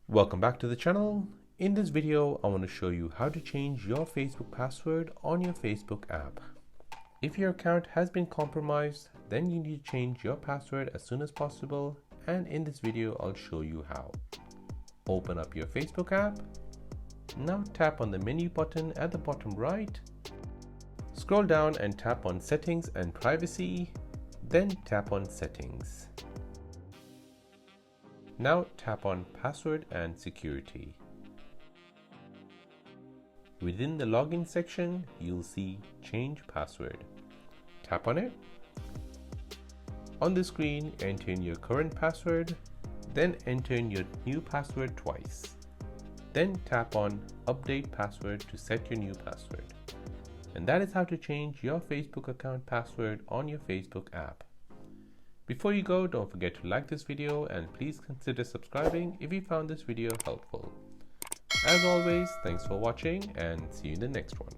Welcome back to the channel. In this video, I want to show you how to change your Facebook password on your Facebook app. If your account has been compromised, then you need to change your password as soon as possible, and in this video, I'll show you how. Open up your Facebook app. Now tap on the menu button at the bottom right. Scroll down and tap on Settings and Privacy, then tap on Settings. Now tap on Password and Security. Within the login section, you'll see Change Password. Tap on it. On the screen, enter in your current password, then enter in your new password twice. Then tap on Update Password to set your new password. And that is how to change your Facebook account password on your Facebook app. Before you go, don't forget to like this video and please consider subscribing if you found this video helpful. As always, thanks for watching and see you in the next one.